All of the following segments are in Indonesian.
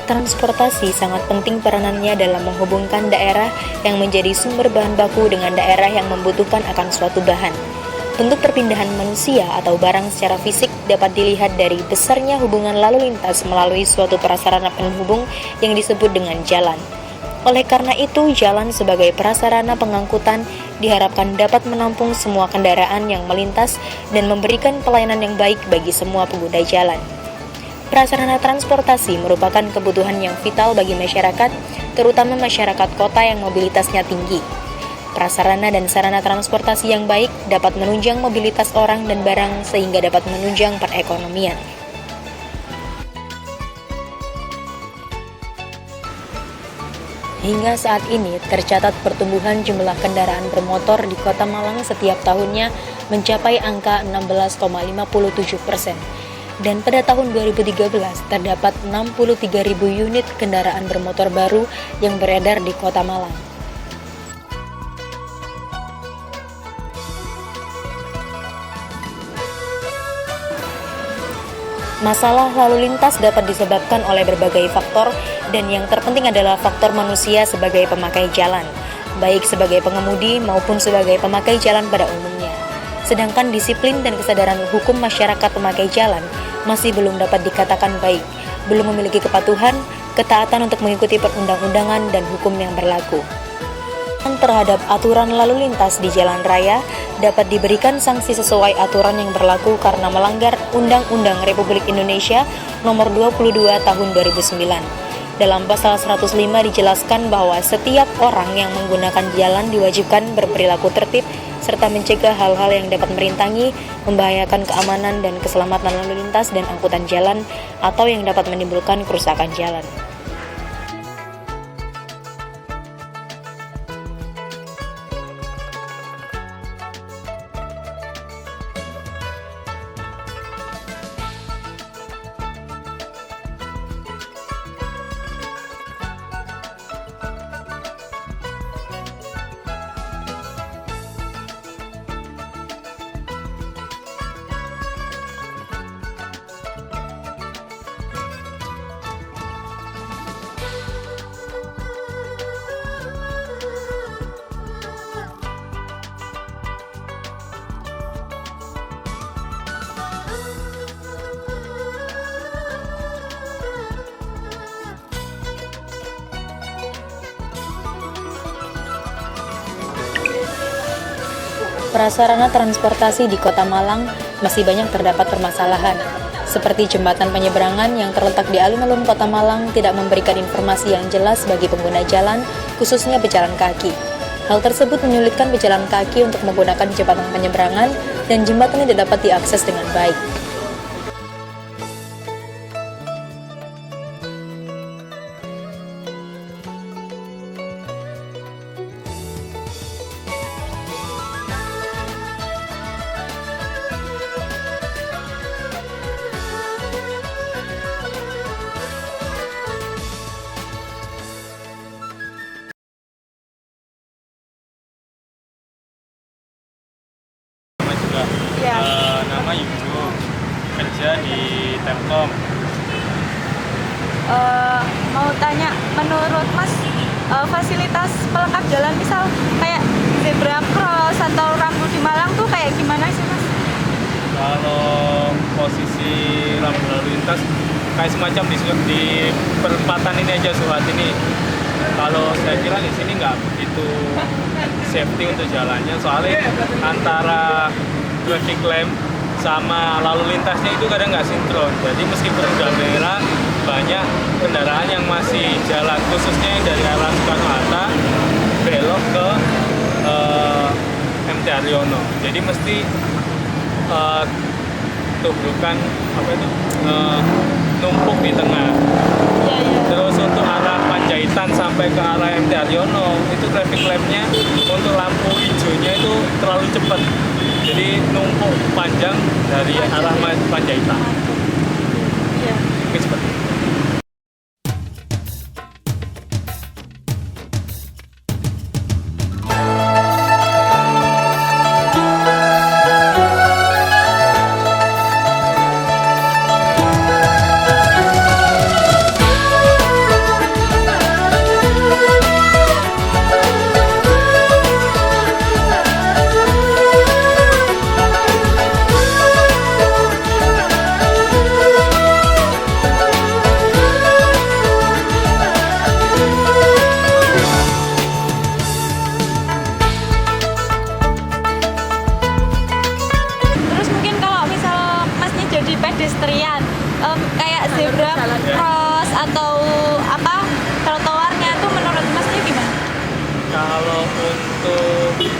Transportasi sangat penting peranannya dalam menghubungkan daerah yang menjadi sumber bahan baku dengan daerah yang membutuhkan akan suatu bahan. Bentuk perpindahan manusia atau barang secara fisik dapat dilihat dari besarnya hubungan lalu lintas melalui suatu prasarana penghubung yang disebut dengan jalan. Oleh karena itu, jalan sebagai prasarana pengangkutan diharapkan dapat menampung semua kendaraan yang melintas dan memberikan pelayanan yang baik bagi semua pengguna jalan. Prasarana transportasi merupakan kebutuhan yang vital bagi masyarakat, terutama masyarakat kota yang mobilitasnya tinggi. Prasarana dan sarana transportasi yang baik dapat menunjang mobilitas orang dan barang sehingga dapat menunjang perekonomian. Hingga saat ini tercatat pertumbuhan jumlah kendaraan bermotor di Kota Malang setiap tahunnya mencapai angka 16,57%. Dan pada tahun 2013 terdapat 63.000 unit kendaraan bermotor baru yang beredar di Kota Malang. Masalah lalu lintas dapat disebabkan oleh berbagai faktor dan yang terpenting adalah faktor manusia sebagai pemakai jalan, baik sebagai pengemudi maupun sebagai pemakai jalan pada umumnya. Sedangkan disiplin dan kesadaran hukum masyarakat pemakai jalan masih belum dapat dikatakan baik, belum memiliki kepatuhan, ketaatan untuk mengikuti perundang-undangan dan hukum yang berlaku. Terhadap aturan lalu lintas di jalan raya dapat diberikan sanksi sesuai aturan yang berlaku karena melanggar Undang-Undang Republik Indonesia Nomor 22 Tahun 2009. Dalam pasal 105 dijelaskan bahwa setiap orang yang menggunakan jalan diwajibkan berperilaku tertib serta mencegah hal-hal yang dapat merintangi, membahayakan keamanan dan keselamatan lalu lintas dan angkutan jalan atau yang dapat menimbulkan kerusakan jalan. Prasarana transportasi di Kota Malang masih banyak terdapat permasalahan, seperti jembatan penyeberangan yang terletak di alun-alun Kota Malang tidak memberikan informasi yang jelas bagi pengguna jalan, khususnya pejalan kaki. Hal tersebut menyulitkan pejalan kaki untuk menggunakan jembatan penyeberangan dan jembatan tidak dapat diakses dengan baik. Nama Yudo, kerja di Telkom. Mau tanya, menurut Mas, fasilitas pelengkap jalan misal kayak zebra cross atau rambu di Malang tuh kayak gimana sih Mas? Kalau posisi lampu lalu lintas kayak semacam di perempatan ini aja Suhat ini. Kalau saya kira di sini nggak begitu safety untuk jalannya, soalnya antara traffic lamp sama lalu lintasnya itu kadang nggak sinkron. Jadi meskipun udah merah, banyak kendaraan yang masih jalan, khususnya yang dari arah Soekarno-Hatta belok ke MT Haryono. Jadi mesti tubrukan numpuk di tengah. Terus untuk arah Panjaitan sampai ke arah MT Haryono itu traffic lampnya untuk lampu hijaunya itu terlalu cepat. Jadi numpuk panjang dari arah Panjaitan. Mungkin seperti itu.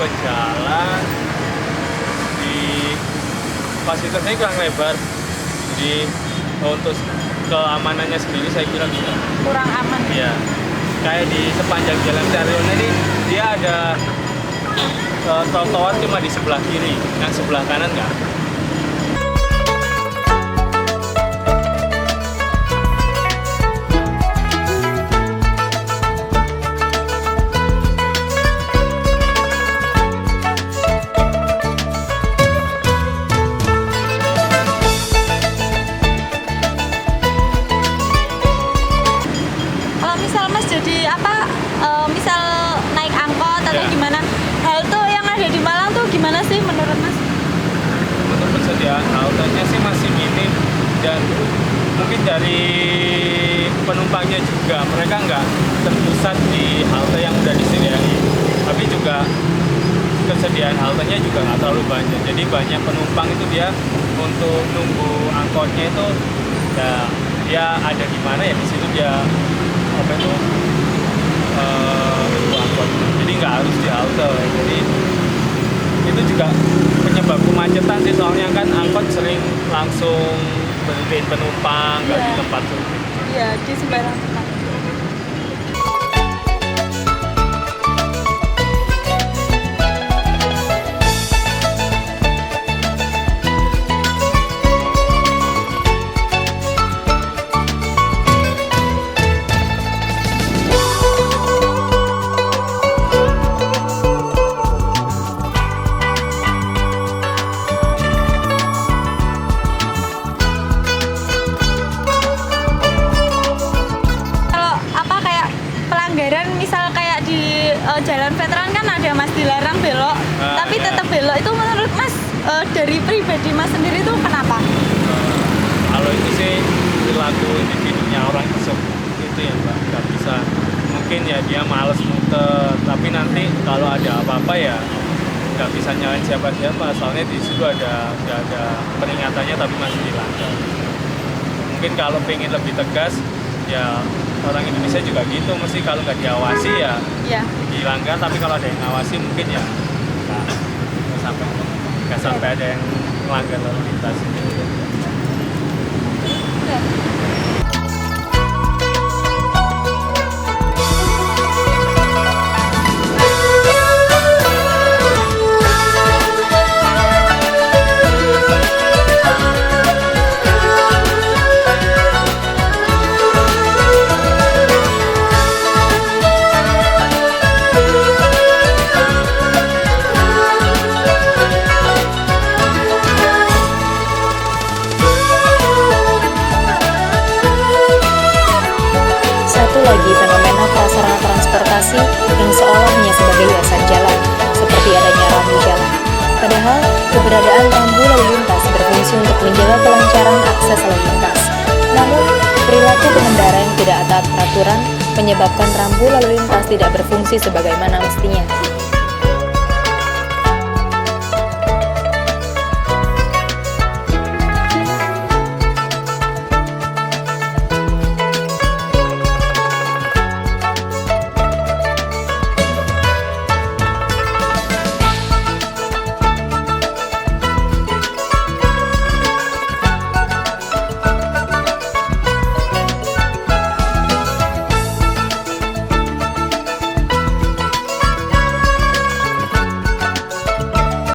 pejalan di fasilitasnya kurang lebar, jadi untuk keamanannya sendiri saya kira kurang aman. ya. Kayak di sepanjang jalan Cariono ini dia ada trotoar cuma di sebelah kiri, yang sebelah kanan nggak. Kalau misal Mas jadi apa, misal naik angkot atau Ya. gimana, halte yang ada di Malang tuh gimana sih menurut Mas? Untuk persediaan haltenya sih masih minim, dan mungkin dari penumpangnya juga mereka nggak terpusat di halte yang udah disediain, tapi juga kesediaan haltenya juga nggak terlalu banyak, jadi banyak penumpang itu dia untuk nunggu angkotnya itu ya dia ada di mana ya di situ dia apa itu nunggu angkot, jadi nggak harus di halte. Jadi itu juga penyebab kemacetan sih, soalnya kan angkot sering langsung berhentiin penumpang nggak di Iya. tempat turun. Iya, di sembarang tempat. Kalau apa kayak pelanggaran misal kayak di jalan veteran kan ada Mas dilarang belok, tapi ya. tetap belok, itu menurut Mas dari pribadi Mas sendiri tuh kenapa? Kalau itu sih perilaku individunya orang tersebut itu ya Mbak, nggak bisa, mungkin ya dia males muter, tapi nanti kalau ada apa-apa ya nggak bisa nyalain siapa-siapa, soalnya di situ udah ada peringatannya tapi masih dilanggar. Mungkin kalau pengen lebih tegas ya orang Indonesia juga gitu, mesti kalau nggak diawasi ya Iya. dilanggar, tapi kalau ada yang ngawasi mungkin ya nggak sampai ada yang melanggar lalu lintas. Satu lagi fenomena prasarana transportasi yang seolah hanya sebagai hiasan jalan, seperti adanya rambu jalan. Padahal, keberadaan rambu lalu lintas berfungsi untuk menjaga kelancaran akses lalu lintas. Namun, perilaku pengendara yang tidak taat peraturan menyebabkan rambu lalu lintas tidak berfungsi sebagaimana mestinya.